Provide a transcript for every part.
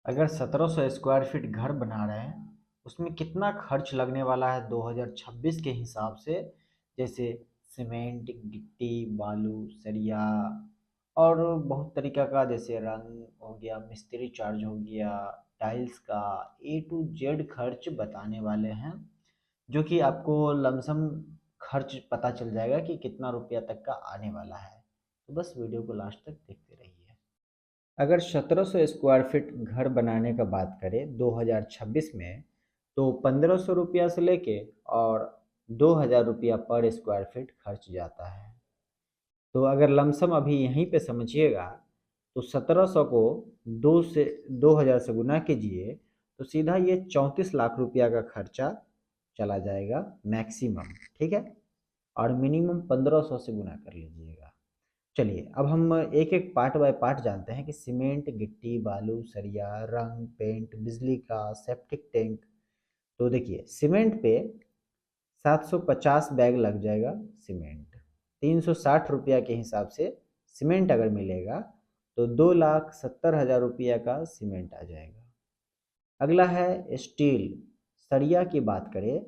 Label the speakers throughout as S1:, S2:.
S1: अगर 1700 square feet घर बना रहे हैं उसमें कितना खर्च लगने वाला है 2026 के हिसाब से। जैसे सीमेंट, गिट्टी, बालू, सरिया और बहुत तरीका का, जैसे रंग हो गया, मिस्त्री चार्ज हो गया, टाइल्स का ए टू जेड खर्च बताने वाले हैं, जो कि आपको लमसम खर्च पता चल जाएगा कि कितना रुपया तक का आने वाला है। तो बस वीडियो को लास्ट तक देखते रहिए। अगर 1700 स्क्वायर फीट घर बनाने का बात करें 2026 में, तो 1500 रुपया से लेके और 2000 रुपया पर स्क्वायर फीट खर्च जाता है। तो अगर लमसम अभी यहीं पे समझिएगा, तो 1700 को 2000 से गुना कीजिए, तो सीधा ये 34 लाख रुपया का खर्चा चला जाएगा मैक्सिमम। ठीक है, और मिनिमम 1500 से गुना कर लीजिएगा। चलिए अब हम एक एक पार्ट बाय पार्ट जानते हैं कि सीमेंट, गिट्टी, बालू, सरिया, रंग, पेंट, बिजली का, सेप्टिक टैंक। तो देखिए, सीमेंट पे 750 बैग लग जाएगा सीमेंट। 360 रुपया के हिसाब से सीमेंट अगर मिलेगा तो 2,70,000 रुपया का सीमेंट आ जाएगा। अगला है स्टील। सरिया की बात करें,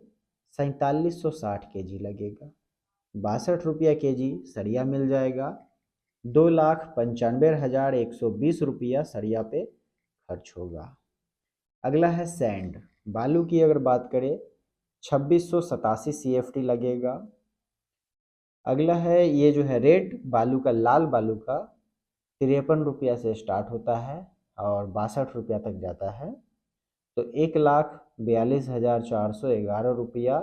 S1: 4760 kg लगेगा। 62 रुपया केजी सरिया मिल जाएगा। 2,95,120 रुपया सरिया पे खर्च होगा। अगला है सैंड। बालू की अगर बात करें, 2687 CFT लगेगा। अगला है ये जो है रेड बालू का, लाल बालू का, 53 रुपया से स्टार्ट होता है और 62 रुपया तक जाता है। तो 1,42,411 रुपया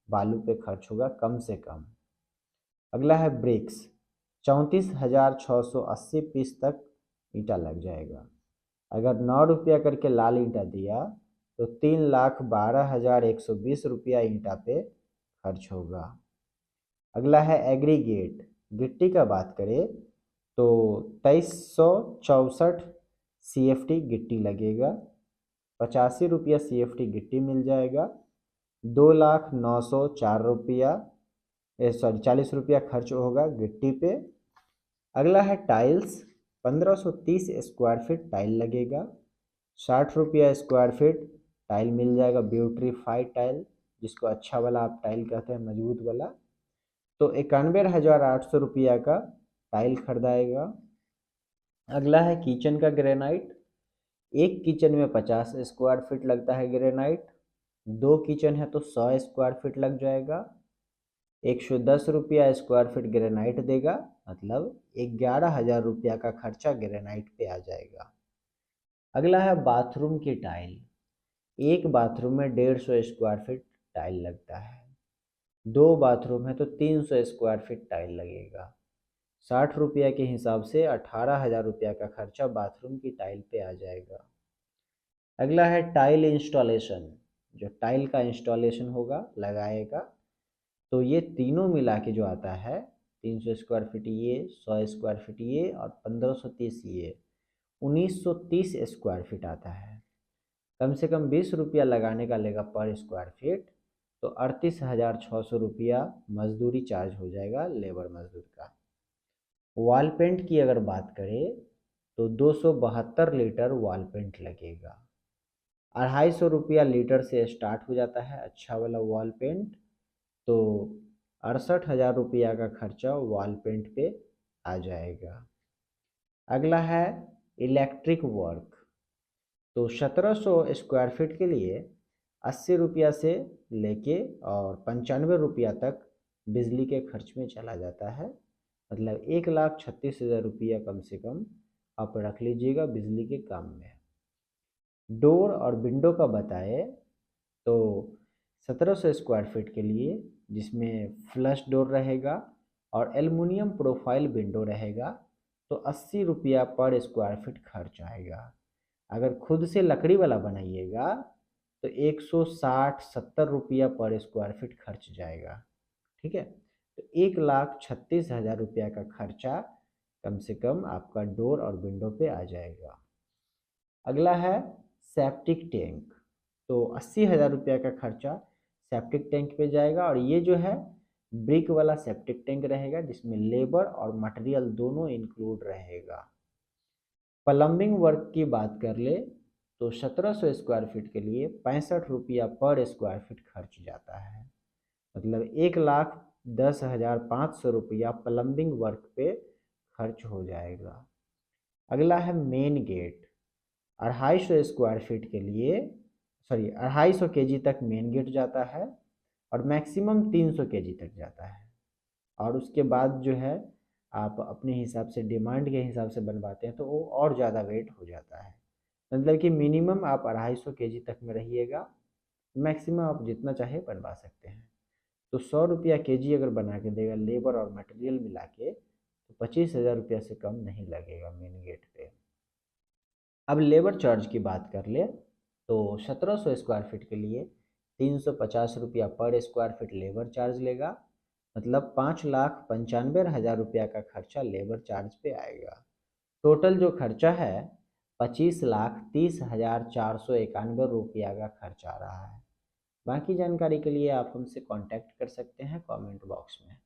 S1: बालू पे खर्च होगा कम से कम। अगला है ब्रिक्स। 34,680 पीस तक ईंटा लग जाएगा। अगर 9 रुपया करके लाल ईंटा दिया तो 3,12,120 रुपया ईंटा पे खर्च होगा। अगला है एग्रीगेट। गिट्टी का बात करें तो 2364 CFT गिट्टी लगेगा। 85 रुपया CFT गिट्टी मिल जाएगा। 2,09,04 रुपया, 40 रुपया खर्च होगा गिट्टी पे। अगला है टाइल्स। 1530 स्क्वायर फीट टाइल लगेगा। 60 रुपया स्क्वायर फीट टाइल मिल जाएगा, ब्यूट्रीफाइड टाइल, जिसको अच्छा वाला आप टाइल कहते हैं, मजबूत वाला। तो 91,800 रुपया का टाइल खरीदाएगा। अगला है किचन का ग्रेनाइट। एक किचन में 50 स्क्वायर फीट लगता है ग्रेनाइट। 2 किचन है तो 100 स्क्वायर फीट लग जाएगा। 110 रुपया स्क्वायर फीट ग्रेनाइट देगा, मतलब 11,000 रुपया का खर्चा ग्रेनाइट पे आ जाएगा। अगला है बाथरूम की टाइल। एक बाथरूम में 150 स्क्वायर फीट टाइल लगता है। 2 बाथरूम है तो 300 स्क्वायर फीट टाइल लगेगा। 60 रुपया के हिसाब से 18,000 रुपया का खर्चा बाथरूम की टाइल पे आ जाएगा। अगला है टाइल इंस्टॉलेशन। जो टाइल का इंस्टॉलेशन होगा, लगाएगा, तो ये तीनों मिला के जो आता है, 300 स्क्वायर फीट ये, 100 स्क्वायर फीट ये और 1530 ये, 1930 स्क्वायर फीट आता है। कम से कम 20 रुपया लगाने का लेगा पर स्क्वायर फीट, तो 38,600 रुपया मजदूरी चार्ज हो जाएगा लेबर मजदूर का। वॉल पेंट की अगर बात करें तो 272 लीटर वॉल पेंट लगेगा। 250 रुपया लीटर से स्टार्ट हो जाता है अच्छा वाला वॉल पेंट। तो 68,000 रुपया का खर्चा वॉल पेंट पे आ जाएगा। अगला है इलेक्ट्रिक वर्क। तो 1700 स्क्वायर फीट के लिए 80 रुपया से लेके और 95 रुपया तक बिजली के खर्च में चला जाता है। मतलब 1,36,000 रुपया कम से कम आप रख लीजिएगा बिजली के काम में। डोर और विंडो का बताए तो 1700 स्क्वायर फीट के लिए, जिसमें फ्लश डोर रहेगा और एल्युमिनियम प्रोफाइल विंडो रहेगा, तो 80 रुपया पर स्क्वायर फीट खर्च आएगा। अगर खुद से लकड़ी वाला बनाइएगा तो 160-70 रुपया पर स्क्वायर फीट खर्च जाएगा। ठीक है, तो 1,36,000 रुपया का खर्चा कम से कम आपका डोर और विंडो पे आ जाएगा। अगला है सेप्टिक टैंक। तो 80,000 रुपया का खर्चा सेप्टिक टैंक पे जाएगा, और ये जो है ब्रिक वाला सेप्टिक टैंक रहेगा, जिसमें लेबर और मटेरियल दोनों इंक्लूड रहेगा। प्लम्बिंग वर्क की बात कर ले तो 1700 स्क्वायर फीट के लिए 65 रुपया पर स्क्वायर फीट खर्च जाता है। मतलब 1,10,500 रुपया प्लम्बिंग वर्क पे खर्च हो जाएगा। अगला है मेन गेट। 250 स्क्वायर फीट के लिए 250 केजी तक मेन गेट जाता है और मैक्सिमम 300 केजी तक जाता है। और उसके बाद जो है आप अपने हिसाब से डिमांड के हिसाब से बनवाते हैं तो वो और ज़्यादा वेट हो जाता है। मतलब कि मिनिमम आप 250 केजी तक में रहिएगा, मैक्सिमम आप जितना चाहे बनवा सकते हैं। तो 100 रुपया केजी अगर बना के देगा लेबर और मटेरियल मिला के, तो 25,000 रुपया से कम नहीं लगेगा मेन गेट पे। अब लेबर चार्ज की बात कर ले तो 1700 स्क्वायर फीट के लिए 350 रुपया पर स्क्वायर फीट लेबर चार्ज लेगा। मतलब 5,95,000 रुपया का खर्चा लेबर चार्ज पे आएगा। टोटल जो खर्चा है 25,30,491 रुपया का खर्च आ रहा है। बाकी जानकारी के लिए आप हमसे कांटेक्ट कर सकते हैं कमेंट बॉक्स में।